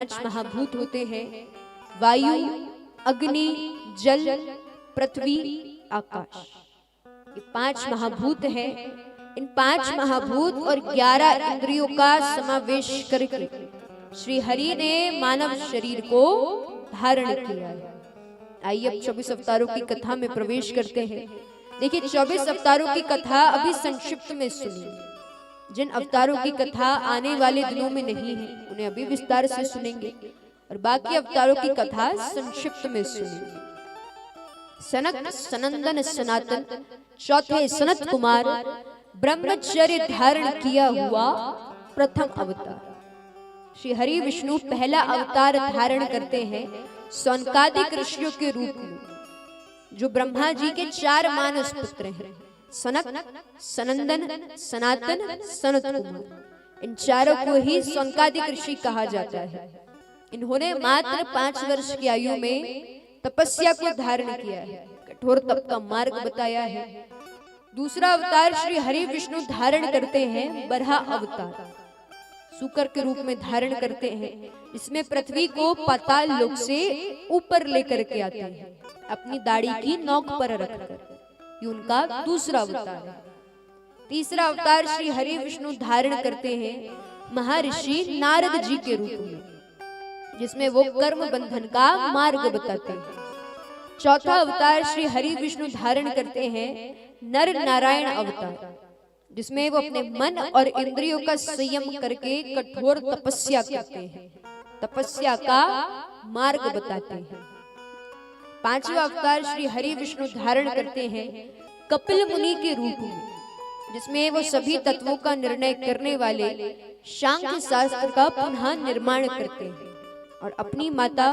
पांच महाभूत होते हैं, वायु, अग्नि, जल, पृथ्वी, आकाश। ये पांच महाभूत हैं। इन पांच महाभूत और 11 इंद्रियों का समावेश करके श्री हरि ने मानव शरीर को धारण किया है। आइए अब 24 अवतारों की कथा में प्रवेश करते हैं। देखिए 24 अवतारों की कथा अभी संक्षिप्त में सुनिए। जिन अवतारों की कथा आने वाले दिनों में नहीं है उन्हें अभी विस्तार से सुनेंगे और बाकी अवतारों की कथा संक्षिप्त में सुनेंगे। सनक सनंदन सनातन चौथे सनत कुमार ब्रह्मचर्य धारण किया हुआ प्रथम अवतार। श्री हरि विष्णु पहला अवतार धारण करते हैं सौनकादिक ऋषियों के रूप में, जो ब्रह्मा जी के 4 मानस पुत्र हैं, सनक, सनंदन, सनातन, सनत कुमार। इन चारों को ही सौनकादिक ऋषि कहा जाता है। इन्होंने मात्र 5 वर्ष की आयु में तपस्या को धारण किया है, कठोर तप का मार्ग बताया है। दूसरा अवतार श्री हरि विष्णु धारण करते हैं बरहा अवतार, सूकर के रूप में धारण करते हैं। इसमें पृथ्वी को पाताल लोक से ऊपर लेकर के आते हैं, अपनी दाढ़ी की नोक पर रखकर। ये उनका दूसरा अवतार है। तीसरा अवतार श्री हरि विष्णु धारण करते हैं महर्षि नारद जी के रूप में, जिसमें वो कर्म बंधन का मार्ग बताते हैं। चौथा अवतार श्री हरि विष्णु धारण करते हैं नर नारायण अवतार, जिसमें वो अपने मन और इंद्रियों का संयम करके कठोर तपस्या करते हैं, तपस्या का मार्ग बताते हैं। पांचवा अवतार श्री हरि विष्णु धारण करते हैं कपिल मुनि के रूप में, जिसमें वो सभी तत्वों का निर्णय करने वाले सांख्य शास्त्र का पुनः निर्माण करते हैं और अपनी माता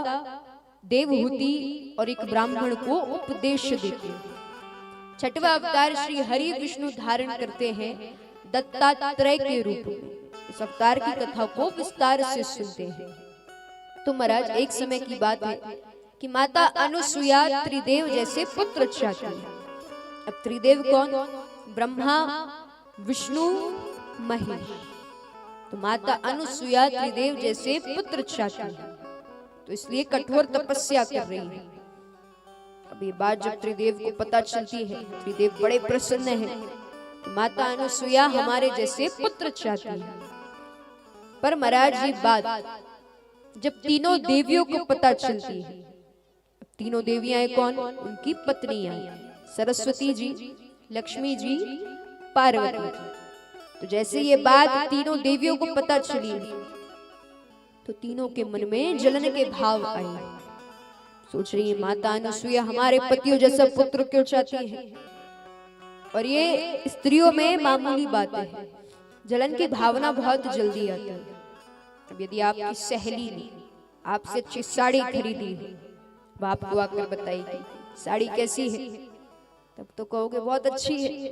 देवहूति और एक ब्राह्मण को उपदेश देते हैं। छठवा अवतार श्री हरि विष्णु धारण करते हैं दत्तात्रेय के रूप में। इस अवतार की कथा को विस्तार से सुनते हैं। तो महाराज एक समय की बात है कि माता अनुसुईया त्रिदेव जैसे पुत्र चाहती है। अब त्रिदेव कौन? ब्रह्मा, विष्णु, महेश। तो माता अनुसुईया त्रिदेव जैसे पुत्र चाहती है, तो इसलिए कठोर तपस्या कर रही है। अब ये बात जब त्रिदेव को पता चलती है, त्रिदेव बड़े प्रसन्न हैं कि माता अनुसुईया हमारे जैसे पुत्र चाहती है। पर महाराज ये बात जब तीनों देवियों को पता चलती है, तीनों देवियां कौन? उनकी पत्नियां, सरस्वती जी, लक्ष्मी जी, पार्वती जी। तो जैसे ये बात तीनों देवियों को पता चली तो तीनों के मन में जलन के भाव आए। सोच रही है माता अनुसुईया हमारे पतियों जैसा पुत्र क्यों चाहती है? और ये स्त्रियों में मामूली बात है, जलन की भावना बहुत जल्दी आती है। अब यदि आपकी सहेली ने आपसे अच्छी साड़ी खरीदी है, बाप को आकर बताएगी साड़ी कैसी है, तब तो कहोगे बहुत अच्छी है,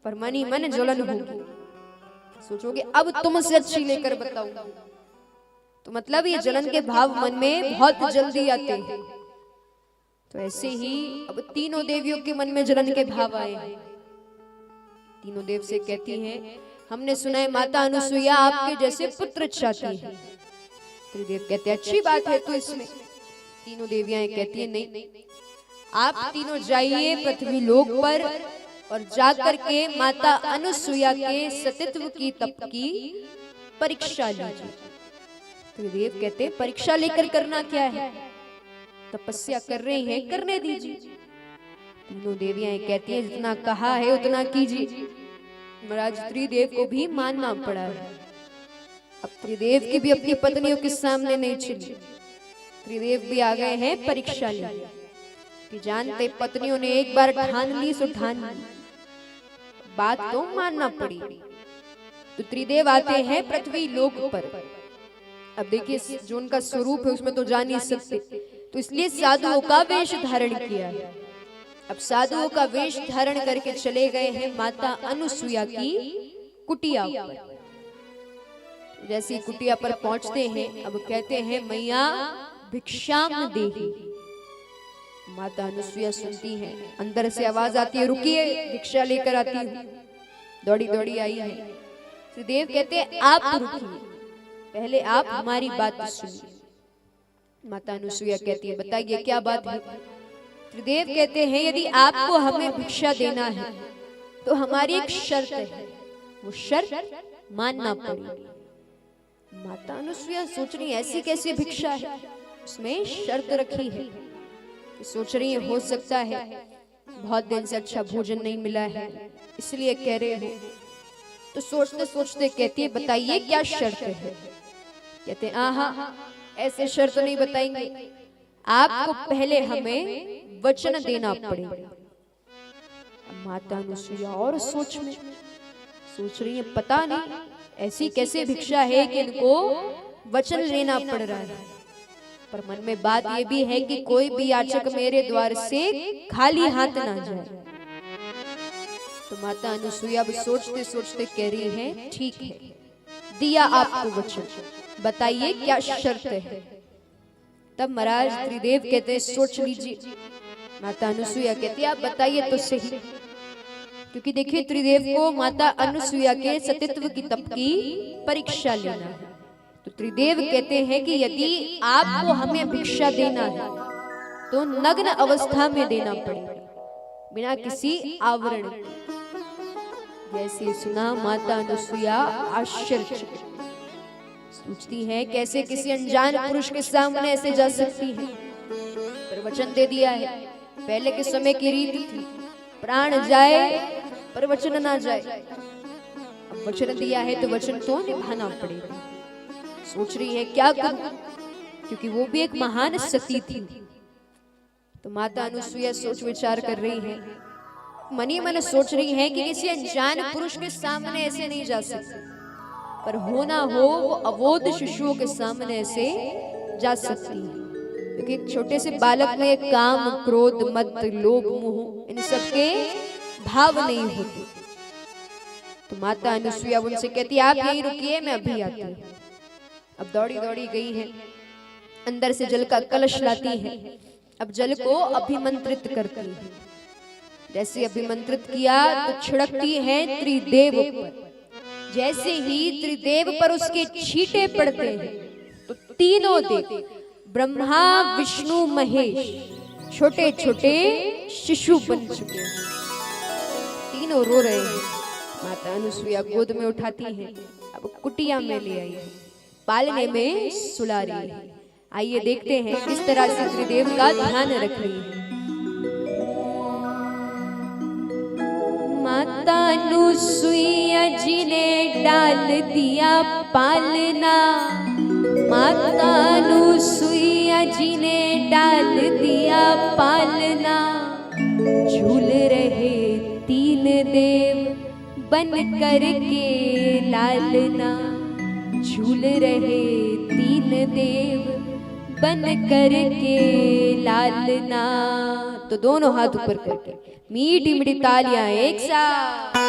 पर मनी मन जलन होगी। सोचोगे अब तुमसे अच्छी लेकर बताऊं, तो मतलब ये जलन के भाव मन में बहुत जल्दी आते हैं। तो ऐसे ही अब तीनों देवियों के मन में जलन के भाव आए। तीनों देव से कहती हैं हमने सुना है माता अनुसुईया आपके जैसे पुत्र चाहती है। त्रिदेव कहते हैं अच्छी बात है। तो इसमें तीनों देवियां कहती हैं नहीं, आप तीनों जाइए पृथ्वी लोक पर और जाकर के माता अनुसुईया के सतीत्व की तप की परीक्षा लीजिए। त्रिदेव कहते हैं परीक्षा लेकर करना क्या है, तपस्या कर रहे हैं, करने दीजिए। तीनों देवियां कहती हैं जितना कहा है उतना कीजिए। महाराज त्रिदेव को भी मानना पड़ा है। अब त्रिदेव की भी अपनी पत्नियों के सामने नहीं चली। त्रिदेव भी आ गए हैं परीक्षा लेने कि जानते पत्नियों ने एक बार ठान ली सो ठान ली, बात तो मानना पड़ी। तो त्रिदेव आते हैं पृथ्वी लोक पर। अब देखिए जो उनका स्वरूप है उसमें तो जान नहीं सकते, तो इसलिए साधुओं का वेश धारण किया है। अब साधुओं का वेश धारण करके चले गए हैं माता अनुसुईया की कुटिया पर। जैसी कुटिया पर पहुंचते हैं अब कहते हैं मैया भिक्षाम देहि। माता अनुसुईया सुनती हैं, अंदर से आवाज आती है रुकिए भिक्षा लेकर आती हूँ। दौड़ी दौड़ी आई है। त्रिदेव कहते हैं आप रुकिए, पहले आप हमारी बात सुनिए। माता अनुसुईया कहती है बताइए क्या बात है। त्रिदेव कहते हैं यदि आपको हमें भिक्षा देना है तो हमारी एक शर्त है, वो शर्त मानना पड़ेगी। माता अनुसुईया सोच रही ऐसी कैसी भिक्षा है, उसमें शर्त रखी है। सोच रही है हो सकता है बहुत दिन से अच्छा भोजन नहीं मिला है इसलिए कह रहे हो। तो सोचते सोचते कहती है बताइए क्या शर्त है। कहते हैं आहा ऐसे शर्त नहीं बताएंगे, आपको पहले हमें वचन देना पड़ेगा। माता अनुसुईया और सोच रही है पता नहीं ऐसी कैसे भिक्षा है कि इनको वचन लेना पड़ रहा है। पर मन में बात ये भी है कि कोई भी याचक मेरे द्वार से खाली हाथ ना जाए। तो माता अनुसुईया अब सोचते सोचते कह रही है ठीक है, दिया आपको वचन, बताइए क्या शर्त है। तब महाराज त्रिदेव कहते सोच लीजिए। माता अनुसुईया कहती आप बताइए तो सही, क्योंकि देखिए त्रिदेव को माता अनुसुईया के सतीत्व की तप की परीक्षा लेना है। तो त्रिदेव कहते हैं कि यदि आपको हमें भिक्षा देना है तो नग्न अवस्था में देना पड़ेगा, बिना किसी आवरण के। जैसे सुना माता अनुसुईया आश्चर्यचकित सोचती है कैसे किसी अनजान पुरुष के सामने ऐसे जा सकती है। पर वचन दे दिया है, पहले के समय की रीत थी प्राण जाए पर वचन ना जाए। अब वचन दिया है तो वचन तो निभाना पड़ेगा। सोच रही है क्या करूं, क्योंकि वो भी एक महान सती थी। तो माता अनुसुईया सोच विचार कर रही है, मनी मन सोच रही है कि किसी अनजान पुरुष के सामने ऐसे नहीं जा सकती, पर होना हो वो अबोध शिशुओं के सामने ऐसे जा सकती है। क्योंकि एक छोटे से बालक में काम क्रोध मद लोभ मोह इन सब के भाव नहीं होते। तो माता अनुसुईया उनसे कहती आप यहीं रुकिए मैं अभी आती हूँ। अब दौड़ी दौड़ी गई है, अंदर से जल का कलश लाती है। अब जल को अभिमंत्रित करती है। जैसे अभिमंत्रित किया तो छिड़कती है त्रिदेव पर। जैसे ही त्रिदेव पर उसके छींटे पड़ते हैं तो तीनों देव ब्रह्मा विष्णु महेश छोटे छोटे शिशु बन चुके हैं। तीनों रो रहे हैं। माता अनुसुईया गोद में उठाती है, अब कुटिया में ले आई है, पालने में सुला रही है। आइए देखते हैं किस तरह से त्रिदेव का ध्यान रख रही है। माता अनुसुईया जी ने डाल दिया पालना, माता अनुसुईया जी ने डाल दिया पालना। झूल रहे तीन देव बन कर के लालना, झूल रहे तीन देव बन कर के लालना। तो दोनों हाथ ऊपर करके मीठी मीठी तालियां एक साथ।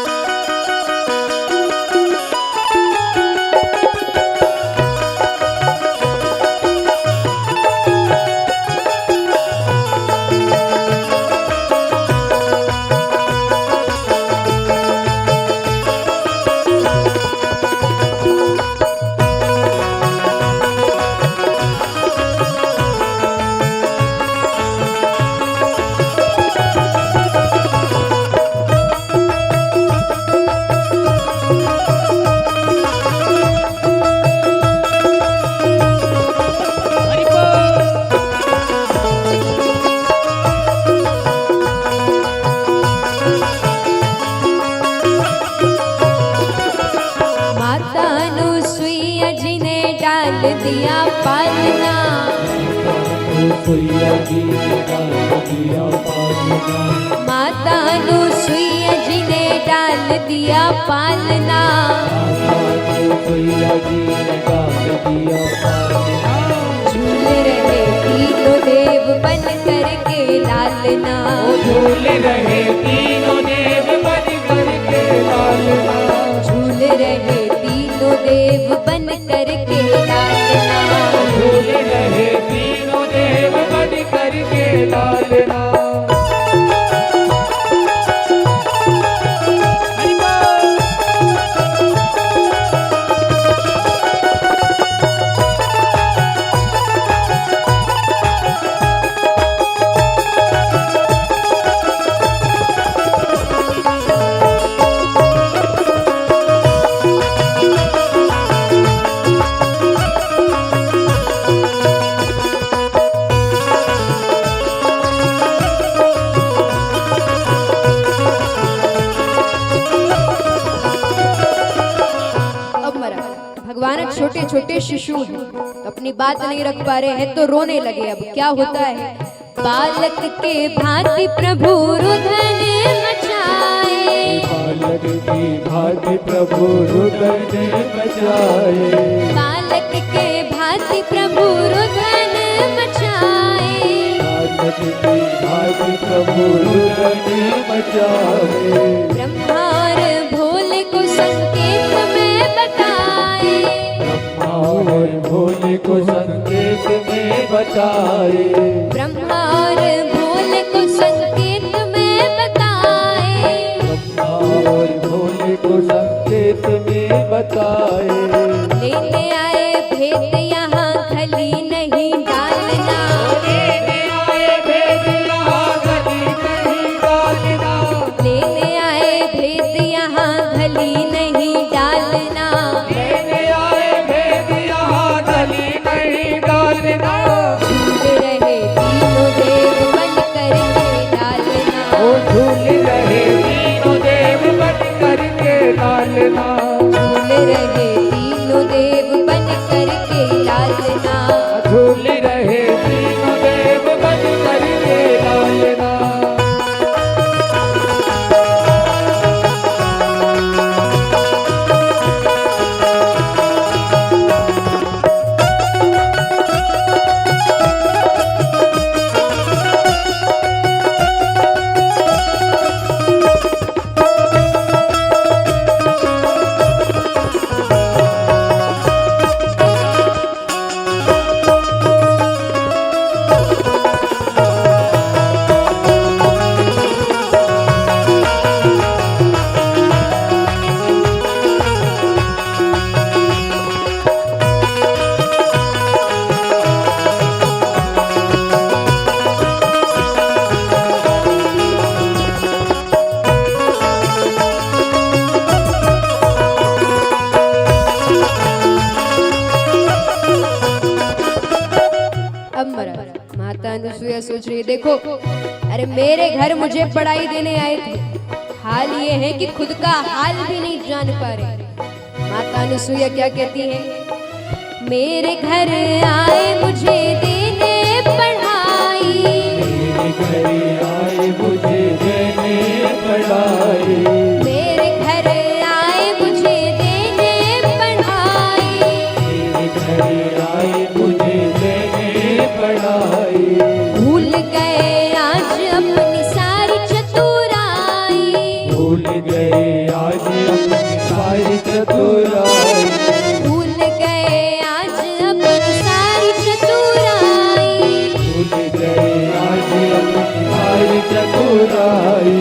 दिया पालना, माता अनुसुईया जी ने डाल दिया पालना। झूल रहे तीनों देव बन कर के लालना, झूल रहे तीनों देव बन कर के लालना, झूल रहे तीनों देव बन कर के लालना, झूल रहे तीनों देव बन कर के लालना। छोटे शिशु हैं तो अपनी बात नहीं रख पा रहे हैं तो रोने लगे। अब क्या होता है, बालक के भांति प्रभु रुदन मचाए, बालक की भांति प्रभु रुदन मचाए, बालक के भांति प्रभु रुदन मचाए, बालक की भांति प्रभु रुदन मचाए। ब्रह्मा और भोले को संकेत में बताए, ब्रह्मा और भोले को संकेत में बताए, ब्रह्मा और भोले को संकेत में बताए, ब्रह्मा और भोले को संकेत में बताए। लेने आए भेद यहाँ खली नहीं डालना, लेने आए भेद यहाँ गली नहीं डालना, लेने आए भेद यहाँ खली नहीं डालना, लेने आए भेद यहाँ गली नहीं डालना। झूल रहे तीनों देव बन करके डालना, ओ झूल रहे तीनों देव बन करके डालना, झूल रहे तीनों देव बन करके डालना, झूल रहे तीनों देव बन करके डालना। अब मरा माता अनुसुईया सोच रही है, देखो अरे मेरे घर मुझे पढ़ाई देने आए थे, हाल ये है कि खुद का हाल भी नहीं जान पा रहे। माता अनुसुईया क्या कहती है, मेरे घर आए मुझे देने पढ़ाई, मेरे घर आए मुझे देने पढ़ाई, मेरे घर आए मुझे देने पढ़ाई, मेरे घर आए मुझे देने पढ़ाई। भूल गए आज अपनी सारी चतुराई, भूल गए आज अपनी सारी चतुराई, भूल गए आज अपनी सारी चतुराई, भूल गए आज अपनी सारी चतुराई।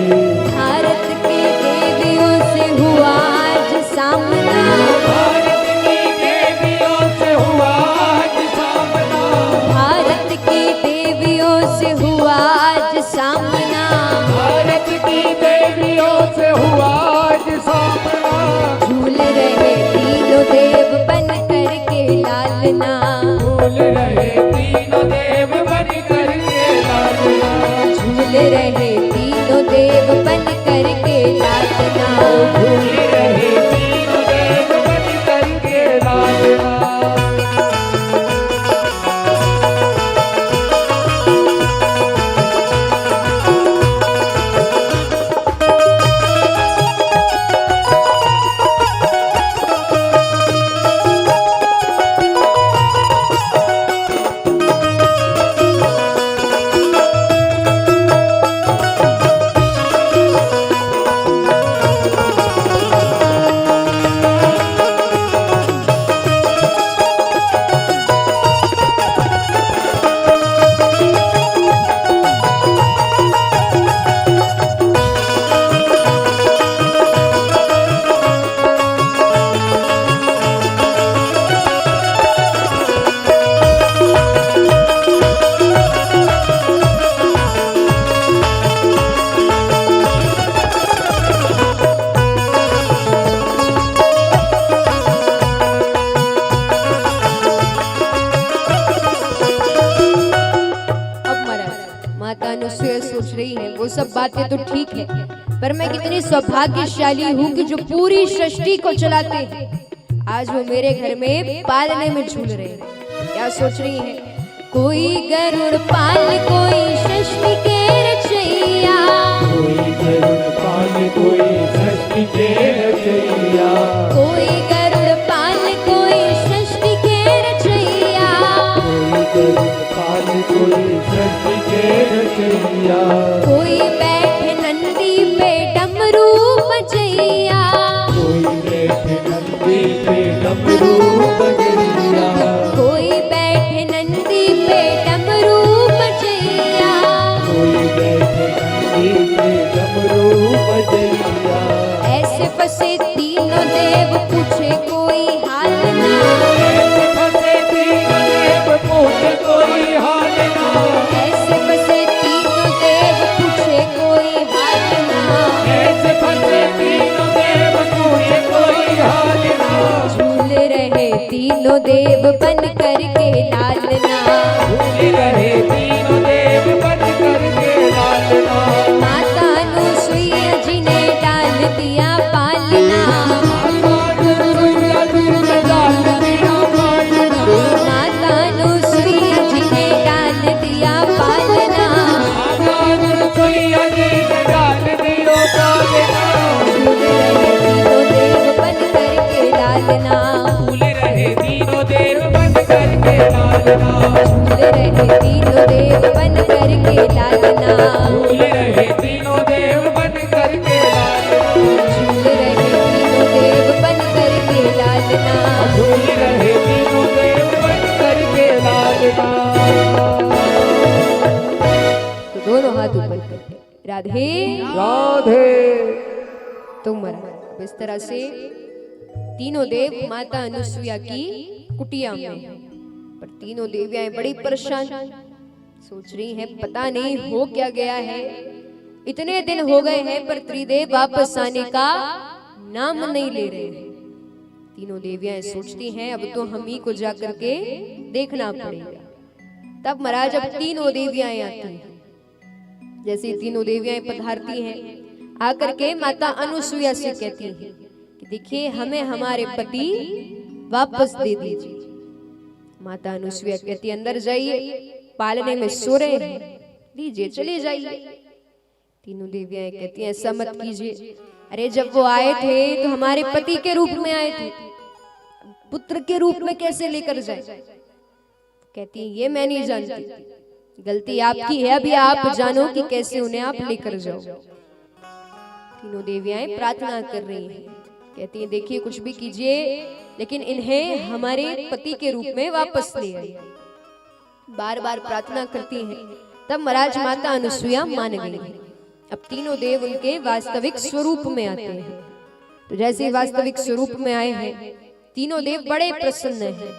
भारत के देवियों से हुआ आज सामना, भारत की देवियों से हुआ आज सामना, भारत की देवियों से हुआ आज सामना, भारत की देवियों से हुआ आज सामना। झूल रहे तीनों देव बन करके लालना, झूल रहे तीनों देव बन करके लालना, झूल रहे तीनों देव बन करके लालना, झूल रहे तीनों देव बन करके लालना। सोच रही है वो सब बातें तो ठीक है, पर मैं कितनी सौभाग्यशाली हूँ कि जो पूरी सृष्टि को चलाते हैं। आज वो मेरे घर में पालने में झूल रहे हैं। क्या सोच रही है? कोई गरुड़ पाल कोई सृष्टि के रचैया, कोई गरुड़ पाल कोई सृष्टि के रचैया, कोई गरुड़ पाल कोई सृष्टि के रचैया, कोई गरुड़ पाल कोई सृष्टि के रचैया, कोई बैठे नंदी पे डमरू बजैया, कोई बैठे नंदी पे डमरू बजैया, कोई बैठे नंदी पे डमरू बजैया, कोई बैठे नंदी पे डमरू बजैया। ऐसे फंसे तीनों देव पूछे कोई हाल ना, ऐसे फंसे तीनों देव पूछे कोई हाल ना, ऐसे फंसे तीनों देव पूछे कोई हाल ना, ऐसे फंसे तीनों देव पूछे कोई हाल ना, झूल रहे तीनों देव बन करके लालना, झूल रहे तीनों देव बन करके लालना, माता अनुसुईया जी ने डाल दिया पालना, अनुसुईया जी ने डाल दिया पालना, माता अनुसुईया जी ने डाल दिया पालना, अनुसुईया जी ने डाल दिया पालना, झूल रहे तीनों देव बन करके लालना, झूल रहे तीनों देव बन करके लालना, झूल रहे तीनों देव बन करके लालना, झूल रहे तीनों देव बन करके लालना, झूल रहे तीनों देव बन करके लालना, झूल रहे तीनों देव बन करके लालना। तो दोनों हाथ ऊपर करके राधे राधे। तुम अब इस तरह से तीनों देव माता अनुसुईया की कुटिया में, पर तीनों देवियां बड़ी परेशान, सोच रही हैं पता नहीं हो क्या गया है, इतने दिन हो गए हैं पर त्रिदेव वापस आने का नाम नहीं ले रहे हैं। तीनों देवियां सोचती हैं अब तो हम ही को जाकर के देखना पड़ेगा। तब महाराज अब तीनों देवियां आती हैं। जैसे तीनों देवियां पधारती हैं, आकर के माता अनुसुईया से कहती हैं कि देखिए हमें हमारे पति वापस दे दीजिए। माता अनुसुईया कहती अंदर जाइए, पालने में सो रहे हैं, लीजिए चले जाइए। तीनों देवियां कहती हैं ऐसा मत कीजिए, अरे जब वो आए थे तो हमारे पति के रूप में आए थे, पुत्र के रूप में कैसे लेकर जाए? कहती हैं ये मैं नहीं जानती, गलती आपकी है, अभी आप जानो कि कैसे उन्हें आप लेकर जाओ। तीनों देवियां प्रार्थना कर रही हैं, कहती हैं देखिए कुछ भी कीजिए लेकिन इन्हें हमारे पति के रूप में वापस ले आइए। बार बार प्रार्थना करती हैं। तब महाराज माता अनुसुईया मान गई। अब तीनों देव उनके वास्तविक स्वरूप में आते हैं। तो जैसे वास्तविक स्वरूप में आए हैं, तीनों देव बड़े प्रसन्न हैं।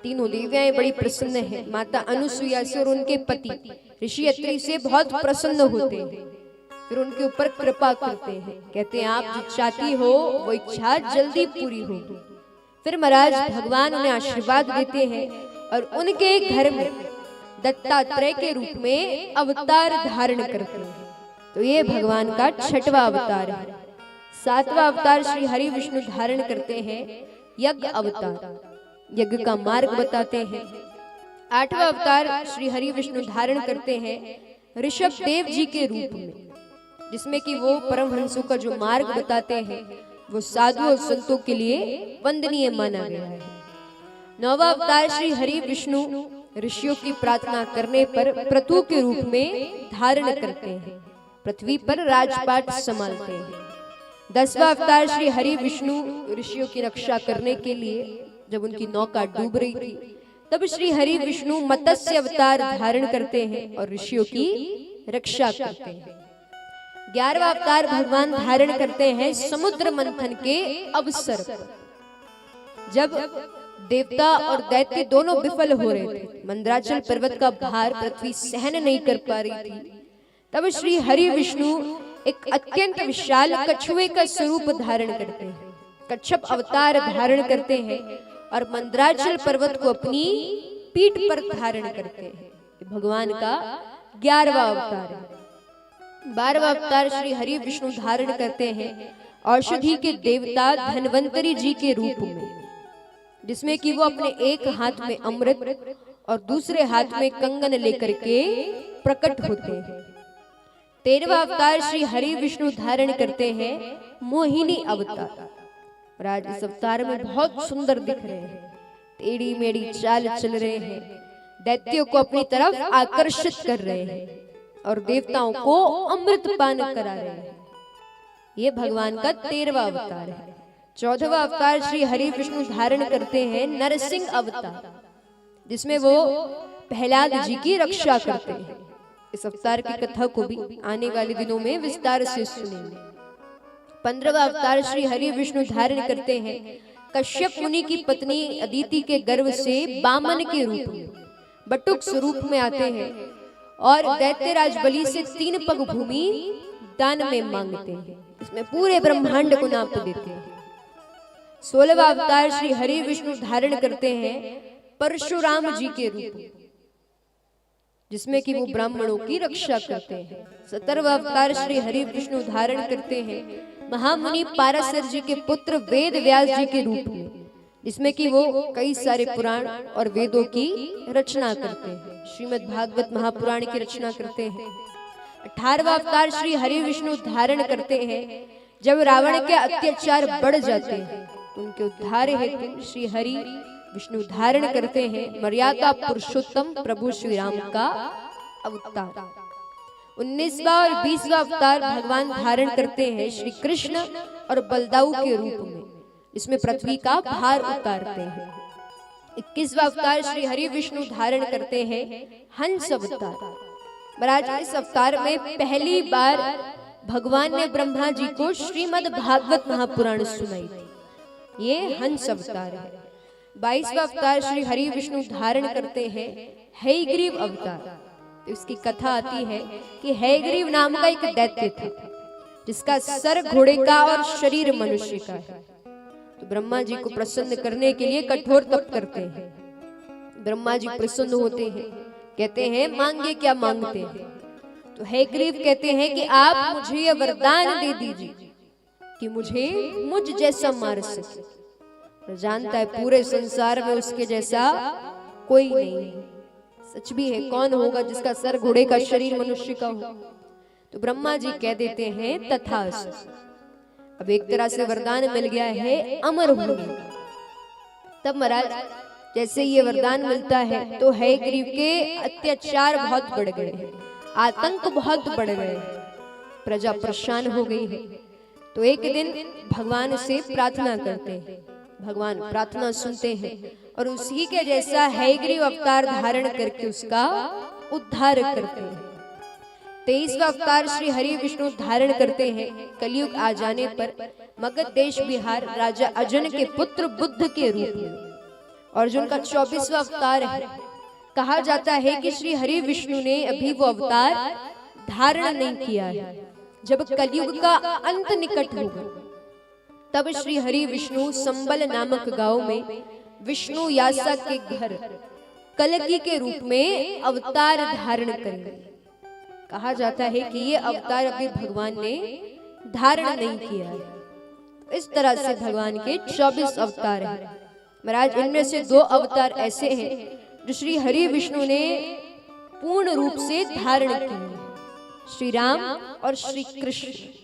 तीनों देवियां बड़ी प्रसन्न हैं। माता अनुसुईया से और उनके पति ऋषि अत्रि से बहुत प्रसन्न होते हैं। फिर उनके ऊपर कृपा करते हैं, कहते हैं आप जो चाहती हो वो इच्छा जल्दी पूरी होगी। फिर महाराज भगवान उन्हें आशीर्वाद देते हैं और उनके घर में दत्तात्रेय के रूप में अवतार धारण करते हैं। तो ये भगवान का छठवां अवतार है। सातवां अवतार श्री हरि विष्णु धारण करते हैं यज्ञ अवतार, यज्ञ का मार्ग बताते हैं। आठवां अवतार श्री हरि विष्णु धारण करते हैं ऋषभ देव जी के रूप में, जिसमें कि वो परमहंसों का जो मार्ग बताते हैं वो साधु और संतों के लिए वंदनीय माना गया है। नौवां अवतार श्री हरि विष्णु ऋषियों की प्रार्थना करने पर पृथु के रूप में धारण करते हैं, पृथ्वी पर राजपाट संभालते हैं। 10वां अवतार श्री हरि विष्णु ऋषियों की रक्षा करने के लिए जब उनकी नौका डूब रही थी तब श्री हरि विष्णु मत्स्य अवतार धारण करते हैं और ऋषियों की रक्षा करते हैं। 11वां अवतार भगवान धारण करते हैं समुद्र मंथन के अवसर पर, जब देवता और दैत्य दोनों विफल हो रहे थे, मंदराचल पर्वत का भार पृथ्वी सहन नहीं कर पा रही थी, तब श्री हरि विष्णु एक अत्यंत विशाल कछुए का स्वरूप धारण करते हैं, कच्छप अवतार धारण करते हैं और मंदराचल पर्वत को अपनी पीठ पर धारण करते हैं। भगवान का 11वां अवतार है। 12वां अवतार श्री हरि विष्णु धारण करते हैं औषधि के देवता धन्वंतरी जी के रूप में, जिसमें कि वो अपने एक हाथ में अमृत और दूसरे हाथ में कंगन लेकर के प्रकट होते हैं। 13वां अवतार श्री हरि विष्णु धारण करते हैं मोहिनी अवतार। और आज इस अवतार में बहुत सुंदर दिख रहे हैं, टेढ़ी मेढ़ी चाल चल रहे हैं, दैत्यों को अपनी तरफ आकर्षित कर रहे हैं और देवताओं को अमृत पान करा रहे हैं। ये भगवान का 13वां अवतार है। 14वां अवतार श्री हरि विष्णु धारण करते हैं नरसिंह अवतार, जिसमें वो प्रहलाद जी की रक्षा करते हैं। इस अवतार की कथा को भी आने वाले दिनों में विस्तार से सुनेंगे। 15वां अवतार श्री हरि विष्णु धारण करते हैं कश्यप मुनि की पत्नी अदिति के गर्भ से बामन के रूप में, बटुक स्वरूप में आते हैं और दैत्यराज बलि से 3 पग भूमि दान में मांगते हैं। इसमें पूरे ब्रह्मांड को नाप देते हैं। 16वां अवतार श्री हरि विष्णु धारण करते हैं परशुराम जी के रूप में, जिसमें कि वो ब्राह्मणों की रक्षा करते हैं। 17वां अवतार श्री हरि विष्णु धारण करते हैं महामुनि पाराशर जी के पुत्र वेद व्यास जी के रूप में, जिसमें कि वो कई सारे पुराण और वेदों की रचना करते हैं। श्रीमद् भागवत महापुराण की रचना करते हैं। 18वां अवतार श्री हरि विष्णु धारण करते हैं जब रावण के अत्याचार बढ़ जाते हैं, उनके उद्धार हेतु श्री हरि विष्णु धारण करते हैं मर्यादा पुरुषोत्तम प्रभु श्री राम का अवतार। 19वां और 20वां अवतार भगवान धारण करते हैं श्री कृष्ण और बलदाऊ के रूप में, इसमें पृथ्वी का भार उतारते हैं। 21वां अवतार श्री हरि विष्णु धारण करते हैं हंस अवतार। महाराज इस अवतार में पहली बार भगवान ने ब्रह्मा जी को श्रीमद् भागवत महापुराण सुनाई थी। ये हंस अवतार है। 22वां अवतार श्री हरि विष्णु धारण करते हैं हयग्रीव अवतार। इसकी कथा आती है कि हयग्रीव नाम का एक दैत्य था, जिसका सर घोड़े का और शरीर मनुष्य का है। तो ब्रह्मा जी को प्रसन्न करने के लिए कठोर तप करते हैं। ब्रह्मा जी प्रसन्न होते हैं, कहते हैं मांगे क्या मांगते हैं। तो हयग्रीव कहते हैं कि आप मुझे यह वरदान दे दीजिए कि मुझे मुझ जैसा मार सके। जानता है पूरे संसार में उसके जैसा कोई नहीं है। सच भी है, कौन होगा जिसका सर घोड़े का शरीर मनुष्य का हो। तो ब्रह्मा जी कह देते हैं तथास्तु। अब एक तरह से वरदान मिल गया है अमर होने का। तब महाराज जैसे ये वरदान मिलता है तो हयग्रीव के अत्याचार बहुत बढ़ गए हैं, आतंक बहुत बढ़ गए हैं, प्रजा परेशान हो गई है। तो एक दिन भगवान से प्रार्थना करते हैं, भगवान प्रार्थना सुनते हैं और उसी के जैसा हयग्रीव अवतार धारण करके उसका उद्धार करते हैं। 23वां अवतार श्री हरि विष्णु धारण करते हैं कलयुग आ जाने पर मगध देश बिहार राजा अर्जुन के पुत्र बुद्ध के रूप में। अर्जुन का 24वां अवतार है। कहा जाता है कि श्री हरि विष्णु ने अभी वो अवतार धारण नहीं किया है। जब कलयुग का अंत निकट होगा तब श्री हरि विष्णु संबल नामक गांव में विष्णु यासा के घर कलकी के रूप में अवतार धारण करेंगे। कहा जाता है कि ये अवतार अभी भगवान ने धारण नहीं किया है। इस तरह से भगवान के 24 अवतार हैं। महाराज इनमें से 2 अवतार ऐसे हैं जो श्री हरि विष्णु ने पूर्ण रूप से धारण किए हैं, श्री राम और श्री कृष्ण।